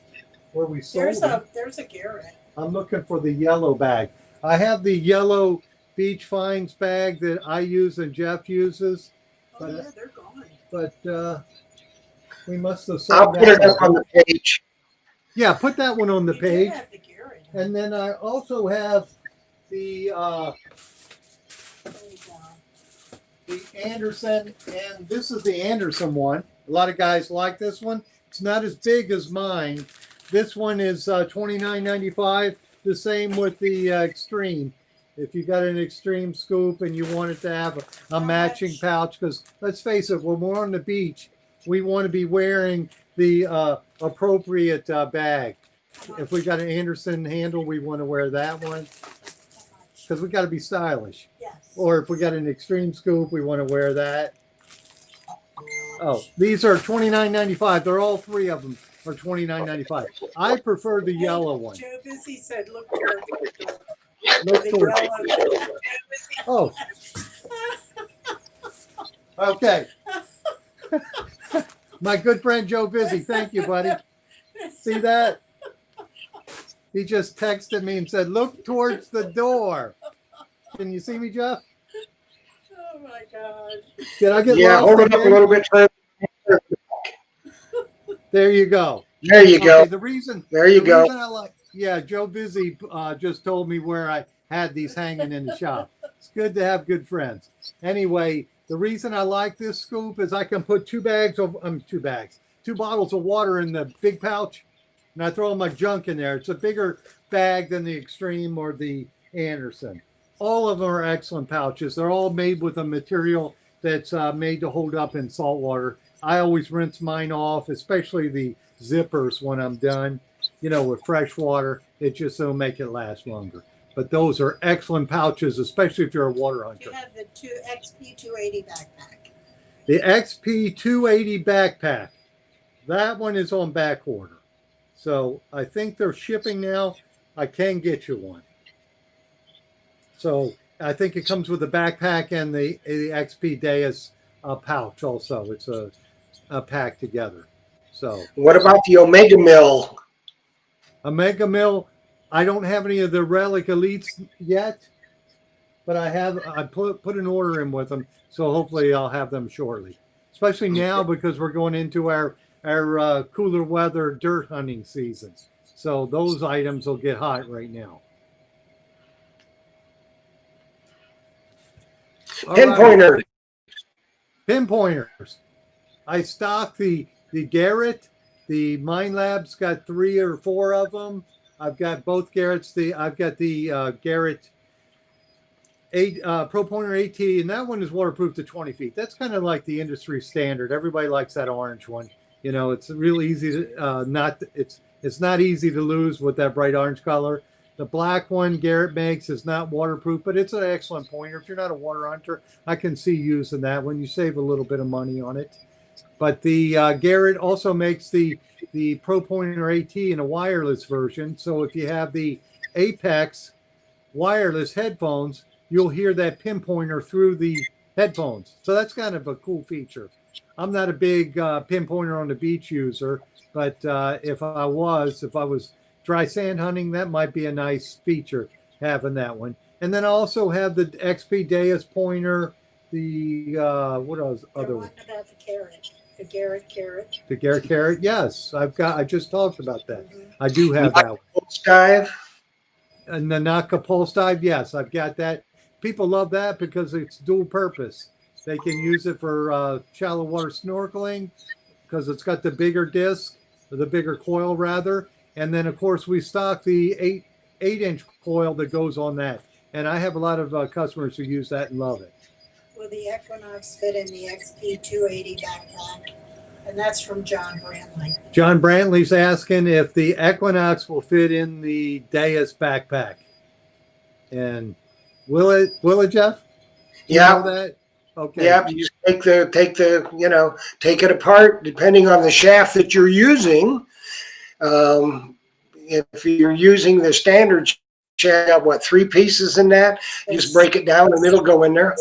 where we sold them. There's a Garrett. I'm looking for the yellow bag. I have the yellow beach finds bag that I use and Jeff uses, Oh yeah, they're gone. but we must have I'll sold put it that up one. on the page. Yeah, put that one on the You page. did have the Garrett. And then I also have the There you go. the Anderson, and this is the Anderson one. A lot of guys like this one. It's not as big as mine. This one is $29.95. The same with the Extreme. If you got an Extreme scoop and you want it to have a How matching much? pouch, because let's face it, when we're on the beach, we want to be wearing the appropriate bag. How much? If we got an Anderson handle, we want to wear that one How much? because we got to be stylish. Yes. Or if we got an Extreme scoop, we want to wear that. Oh, these are $29.95. They're all three of them are $29.95. I prefer the yellow one. Joe Busy said, look towards the door. Look The towards- yellow. Oh, okay. My good friend Joe Busy. Thank you, buddy. See that? He just texted me and said, look towards the door. Can you see me, Jeff? Oh my God. Did I get Yeah, lost hold it up a again? little bit further. There you go. There you go. The reason There you the go. reason I like, yeah, Joe Busy just told me where I had these hanging in the shop. It's good to have good friends. Anyway, the reason I like this scoop is I can put two bottles of water in the big pouch, and I throw my junk in there. It's a bigger bag than the Extreme or the Anderson. All of them are excellent pouches. They're all made with a material that's made to hold up in salt water. I always rinse mine off, especially the zippers when I'm done, with fresh water. It just will make it last longer. But those are excellent pouches, especially if you're a water hunter. You have the XP 280 backpack. The XP 280 backpack, that one is on back order. So I think they're shipping now. I can get you one. So I think it comes with the backpack and the XP Deus pouch also. It's a pack together. So What about the Omega Mill? Omega Mill, I don't have any of the Relic Elites yet, but I put an order in with them, so hopefully I'll have them shortly. Especially now because we're going into our cooler weather dirt hunting season. So those items will get hot right now. All right. Pinpointer. Pinpointers. I stock the Garrett. The Mine Lab's got 3 or 4 of them. I've got both Garrett's. I've got the Garrett Pro Pointer AT, and that one is waterproof to 20 feet. That's kind of like the industry standard. Everybody likes that orange one. It's real easy to it's not easy to lose with that bright orange color. The black one Garrett makes is not waterproof, but it's an excellent pointer. If you're not a water hunter, I can see using that one. You save a little bit of money on it. But the Garrett also makes the Pro Pointer AT in a wireless version. So if you have the Apex wireless headphones, you'll hear that pinpointer through the headphones. So that's kind of a cool feature. I'm not a big pinpointer on the beach user, but if I was dry sand hunting, that might be a nice feature, having that one. And then I also have the XP Deus pointer, the what else? They're wanting about the carrot. The Garrett carrot. The Garrett carrot. Yes, I just talked about that. I do have that one. Skive. And the Naka pulse dive, yes, I've got that. People love that because it's dual purpose. They can use it for shallow water snorkeling because it's got the bigger disc, or the bigger coil rather. And then of course we stock the 8-inch coil that goes on that. And I have a lot of customers who use that and love it. Will the Equinox fit in the XP 280 backpack? And that's from John Brantley. John Brantley's asking if the Equinox will fit in the Deus backpack. And will it, Jeff? Do you know that? Okay. Yeah, you just take take it apart depending on the shaft that you're using. If you're using the standard shaft, what, 3 pieces in that? You just break it down and it'll go in there.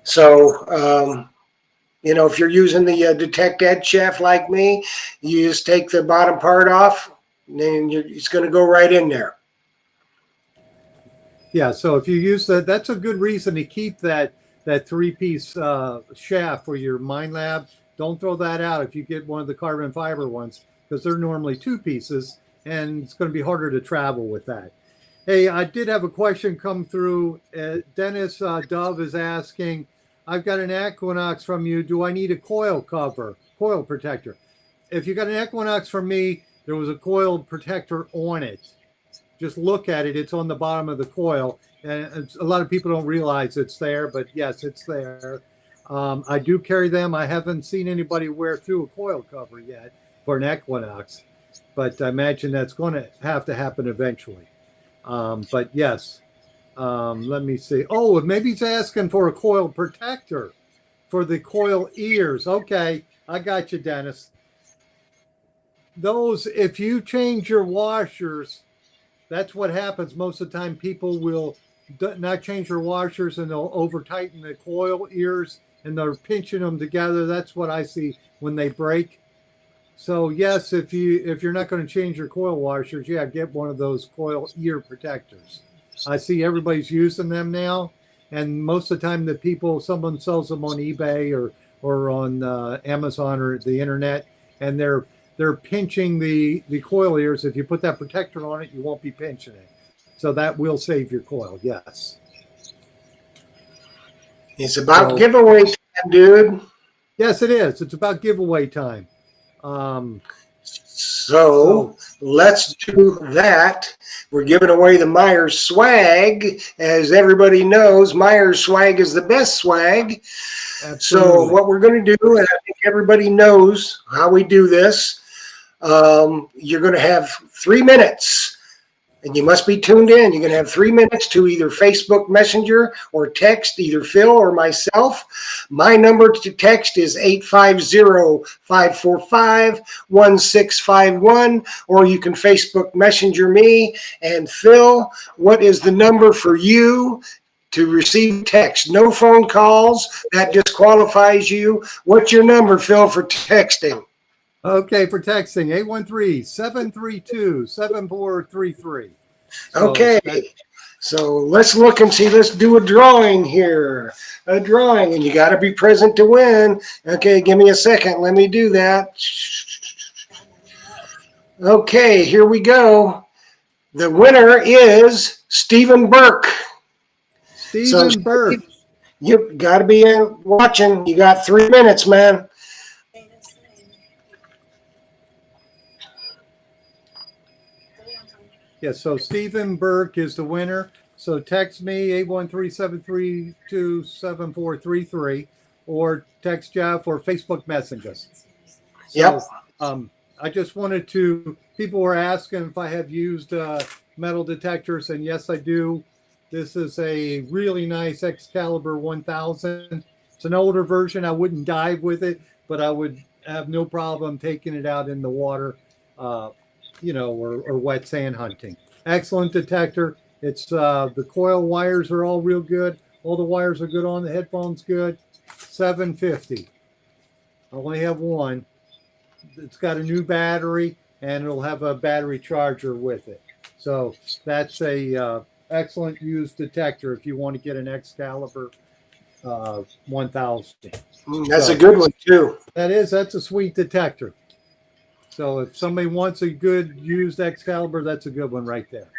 So, if you're using the Detect Edge shaft like me, you just take the bottom part off, and then it's going to go right in there. Yeah, so if you use that, that's a good reason to keep that 3-piece shaft for your Mind Lab. Don't throw that out if you get one of the carbon fiber ones, because they're normally 2 pieces, and it's going to be harder to travel with that. Hey, I did have a question come through. Dennis Dove is asking, I've got an Equinox from you. Do I need a coil protector? If you got an Equinox from me, there was a coil protector on it. Just look at it. It's on the bottom of the coil. And a lot of people don't realize it's there, but yes, it's there. I do carry them. I haven't seen anybody wear through a coil cover yet for an Equinox, but I imagine that's going to have to happen eventually. But yes, let me see. Oh, maybe he's asking for a coil protector for the coil ears. Okay, I got you, Dennis. Those, if you change your washers, that's what happens. Most of the time people will not change their washers and they'll over tighten the coil ears and they're pinching them together. That's what I see when they break. So yes, if you're not going to change your coil washers, yeah, get one of those coil ear protectors. I see everybody's using them now, and most of the time someone sells them on eBay or on Amazon or the internet, and they're pinching the coil ears. If you put that protector on it, you won't be pinching it. So that will save your coil, yes. It's about giveaway time, dude. Yes, it is. It's about giveaway time. So let's do that. We're giving away the Myers swag. As everybody knows, Myers swag is the best swag. Absolutely. So what we're going to do, and I think everybody knows how we do this, you're going to have 3 minutes. And you must be tuned in. You're going to have 3 minutes to either Facebook Messenger or text either Phil or myself. My number to text is 850-545-1651, or you can Facebook Messenger me. And Phil, what is the number for you to receive text? No phone calls. That disqualifies you. What's your number, Phil, for texting? Okay, for texting, 813-732-7433. Okay, so let's look and see. Let's do a drawing here. A drawing, and you got to be present to win. Okay, give me a second. Let me do that. Okay, here we go. The winner is Stephen Burke. Stephen Burke. You've got to be watching. You got 3 minutes, man. Yes, so Stephen Burke is the winner. So text me 813-732-7433 or text Jeff or Facebook Messenger. So, I just wanted to, people were asking if I have used metal detectors, and yes, I do. This is a really nice Excalibur 1000. It's an older version. I wouldn't dive with it, but I would have no problem taking it out in the water. Or wet sand hunting. Excellent detector. It's the coil wires are all real good. All the wires are good on the headphones. Good. $750. I only have one. It's got a new battery and it'll have a battery charger with it. So that's a excellent used detector if you want to get an Excalibur 1000. That's a good one too. That's a sweet detector. So if somebody wants a good used Excalibur, that's a good one right there.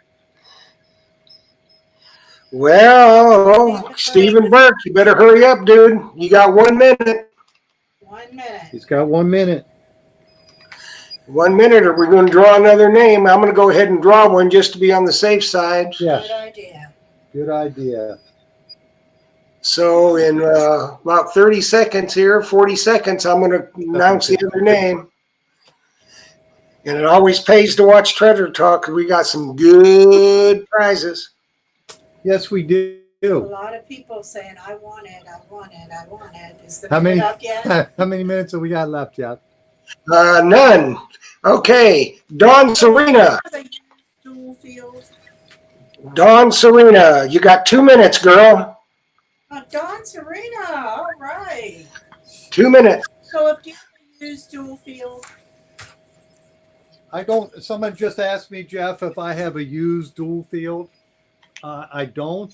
Well, Stephen Burke, you better hurry up, dude. You got 1 minute. 1 minute. He's got 1 minute. 1 minute, or we're going to draw another name. I'm going to go ahead and draw one just to be on the safe side. Yeah. Good idea. Good idea. So in about 30 seconds here, 40 seconds, I'm going to announce the other name. And it always pays to watch Treasure Talk because we got some good prizes. Yes, we do. A lot of people saying, I want it, I want it, I want it. Is the How many? minute up yet? How many minutes have we got left, Jeff? None. Okay, Dawn Serena. Dual fields. Dawn Serena, you got 2 minutes, girl. Dawn Serena, all right. 2 minutes. So if you use dual field, I don't. Someone just asked me, Jeff, if I have a used dual field. I don't,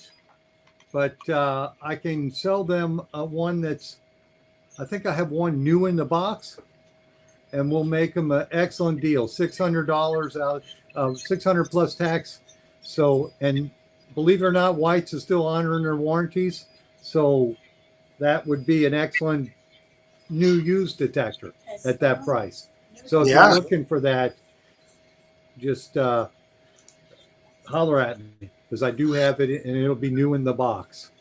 but I can sell them one that's. I think I have one new in the box, and we'll make them an excellent deal. $600 out, 600 plus tax. So, and believe it or not, White's is still honoring their warranties. So, that would be an excellent new used detector at that price. So, if Yeah. you're looking for that, just holler at me because I do have it and it'll be new in the box.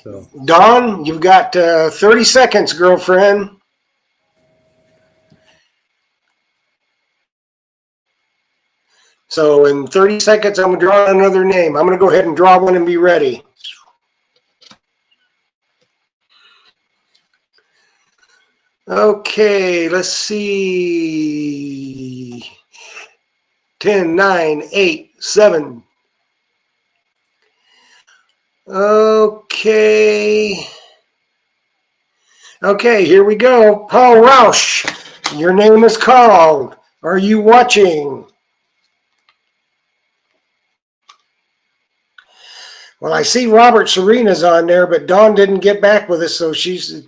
So Dawn, you've got 30 seconds, girlfriend. So in 30 seconds, I'm going to draw another name. I'm going to go ahead and draw one and be ready. Okay, let's see. 10, 9, 8, 7. Okay. Okay, here we go. Paul Roush, your name is called. Are you watching? Well, I see Robert Serena's on there, but Dawn didn't get back with us, so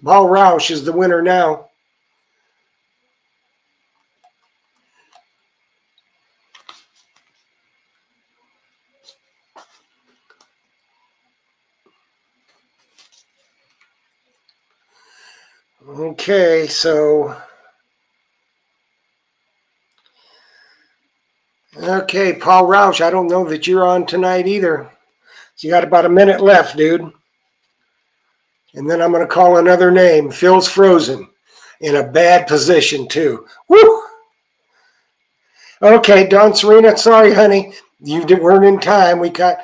Paul Roush is the winner now. Okay, so okay, Paul Roush, I don't know that you're on tonight either. So you got about a minute left, dude. And then I'm going to call another name. Phil's frozen in a bad position, too. Woo! Okay, Dawn Serena, sorry, honey. You weren't in time. We got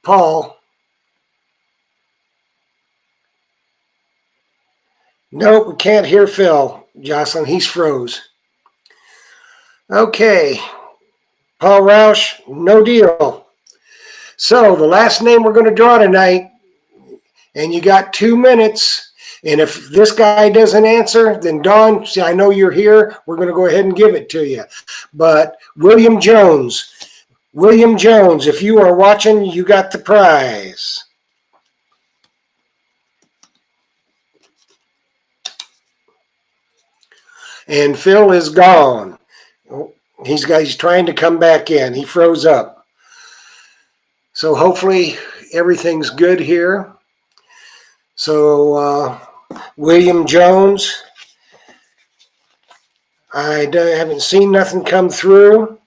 Paul. Nope, we can't hear Phil, Jocelyn. He's froze. Okay, Paul Roush, no deal. So the last name we're going to draw tonight, and you got 2 minutes. And if this guy doesn't answer, then Dawn, see, I know you're here. We're going to go ahead and give it to you. But William Jones, if you are watching, you got the prize. And Phil is gone. He's trying to come back in. He froze up. So hopefully everything's good here. So William Jones, I haven't seen nothing come through.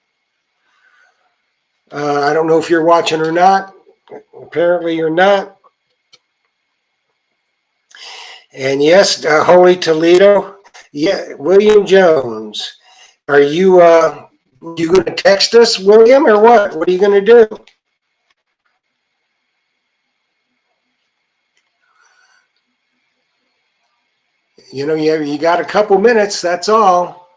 I don't know if you're watching or not. Apparently you're not. And yes, Holy Toledo. Yeah, William Jones. Are you going to text us, William, or what? What are you going to do? You know, you got a couple minutes. That's all.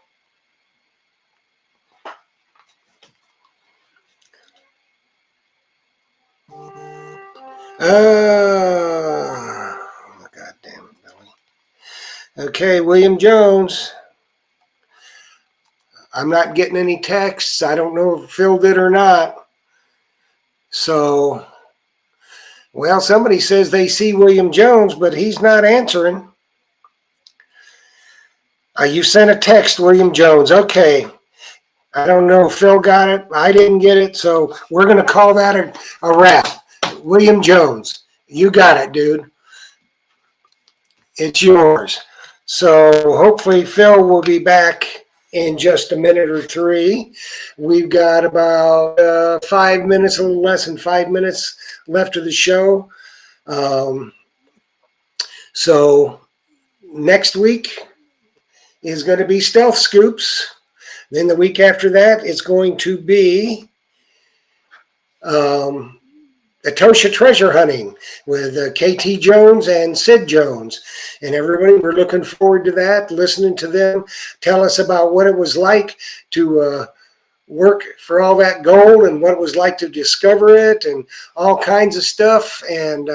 Oh my God damn it, Billy. Okay, William Jones. I'm not getting any texts. I don't know if Phil did or not. So, well, somebody says they see William Jones, but he's not answering. You sent a text, William Jones. Okay. I don't know if Phil got it. I didn't get it. So we're going to call that a wrap. William Jones. You got it, dude. It's yours. So hopefully Phil will be back in just a minute or three. We've got about 5 minutes, a little less than 5 minutes left of the show. So next week is going to be Stealth Scoops. Then the week after that, it's going to be Etosha treasure hunting with KT Jones and Sid Jones. And everybody, we're looking forward to that, listening to them tell us about what it was like to work for all that gold and what it was like to discover it and all kinds of stuff. And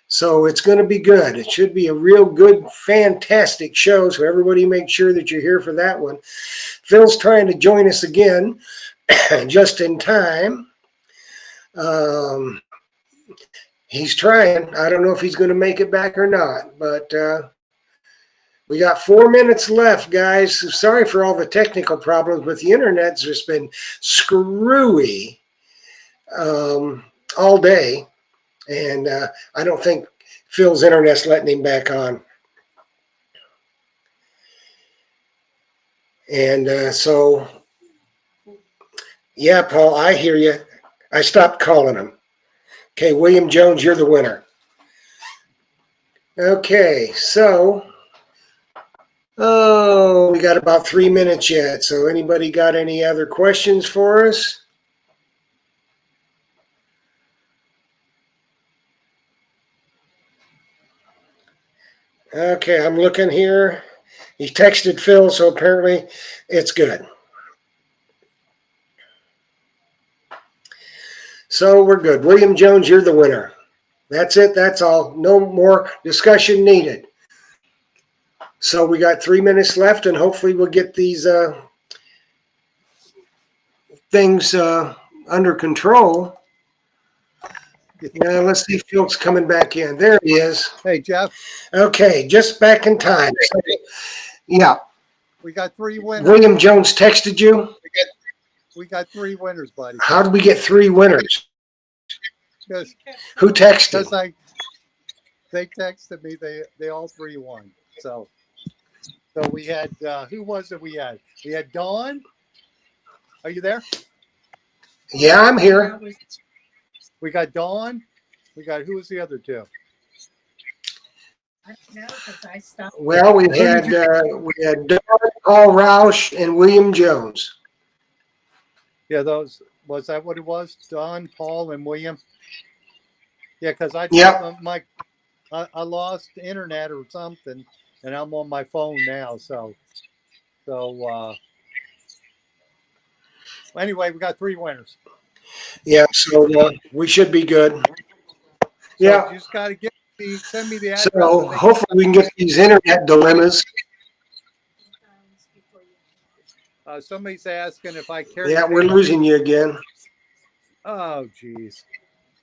so it's going to be good. It should be a real good, fantastic show. So everybody make sure that you're here for that one. Phil's trying to join us again just in time. He's trying. I don't know if he's going to make it back or not, but we got 4 minutes left, guys. Sorry for all the technical problems, but the internet's just been screwy all day, and I don't think Phil's internet's letting him back on. And so, yeah, Paul, I hear you. I stopped calling him. Okay, William Jones, you're the winner. Okay, so, we got about 3 minutes yet. So anybody got any other questions for us? Okay, I'm looking here. He texted Phil, so apparently it's good. So we're good. William Jones, you're the winner. That's it. That's all. No more discussion needed. So we got 3 minutes left, and hopefully we'll get these things under control. Yeah, let's see if Phil's coming back in. There he is. Hey, Jeff, Okay, just back in time. So, yeah, we got 3 winners. William Jones texted you. We got 3 winners, buddy. How did we get 3 winners? Who texted? Because they texted me. They all 3 won. So we had who was it? We had Dawn. Are you there? Yeah, I'm here. We got Dawn. We got who was the other 2? I don't know because I stopped. Well, we had Don, Paul Roush, and William Jones. Yeah, was that what it was? Don, Paul, and William. Yeah, because I lost internet or something, and I'm on my phone now. So anyway, we got 3 winners. Yeah, so we should be good. So Yeah. you just got to send me the address. So hopefully we can get these internet dilemmas. Somebody's asking if I carry. Yeah, we're losing you again. Oh, geez.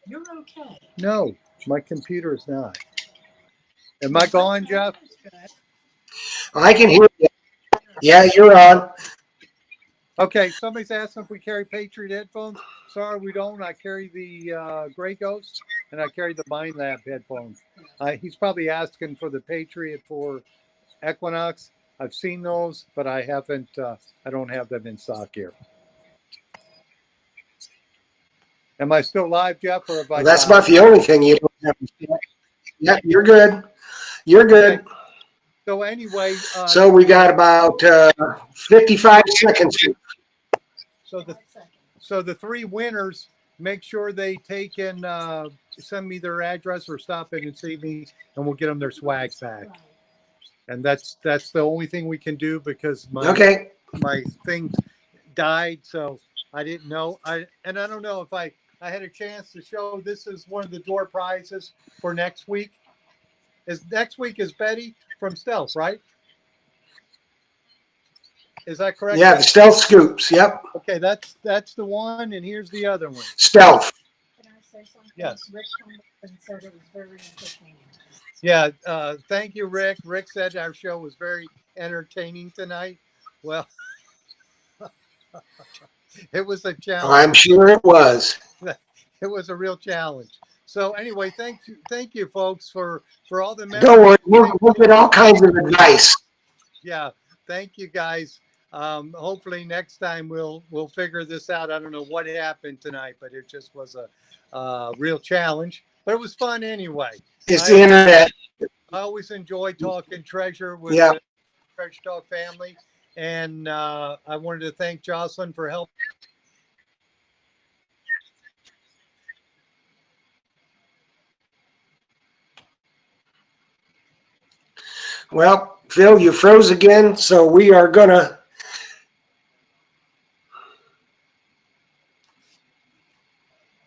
You're okay. No, my computer is not. Am I gone, Jeff? I can hear you. Yeah, you're on. Okay, somebody's asking if we carry Patriot headphones. Sorry, we don't. I carry the Grey Ghost, and I carry the Mind Lab headphones. He's probably asking for the Patriot for Equinox. I've seen those, but I haven't. I don't have them in stock here. Am I still live, Jeff, or have I? Well, that's about the only thing you don't have. Yeah, you're good. You're good. Okay. So anyway, so we got about 55 seconds. So the 3 winners, make sure they take and send me their address or stop in and see me, and we'll get them their swag back. And that's the only thing we can do because my thing died, so I didn't know. I don't know if I had a chance to show. This is one of the door prizes for next week. Next week is Betty from Stealth, right? Is that correct? Yeah, the Stealth Scoops. Yep. Okay, that's the one, and here's the other one. Stealth. Can I say something? Yes. Rick said it was very entertaining. Yeah, thank you, Rick. Rick said our show was very entertaining tonight. Well, it was a challenge. I'm sure it was. It was a real challenge. So anyway, thank you, folks, for all the Don't memories. worry, we'll get all kinds of advice. Yeah, thank you, guys. Hopefully next time we'll figure this out. I don't know what happened tonight, but it just was a real challenge. But it was fun anyway. It's the I internet. I always enjoy talking treasure with Yeah. the Treasure Talk family, and I wanted to thank Jocelyn for helping. Well, Phil, you froze again, so we are gonna